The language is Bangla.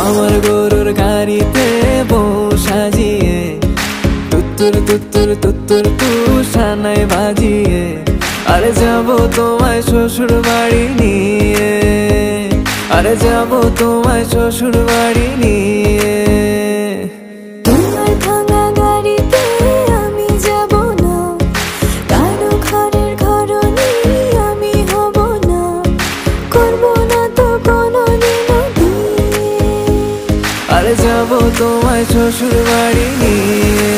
আমার গরুর গাড়িতে বউ সাজিয়ে তুত্তুর তুত্তুর তুত্তুর তুষানায় বাজিয়ে আরে যাবো তোমায় শ্বশুর বাড়ি নিয়ে, আরে যাবো তোমায় শ্বশুর বাড়ি নিয়ে। তোমার ভাঙা গাড়িতে আমি যাব না, কারো ঘরের ঘরনি আমি হব না, করব না তো কোনোদিনও বিয়ে। আরে যাবো তোমায় শ্বশুর বাড়ি নিয়ে।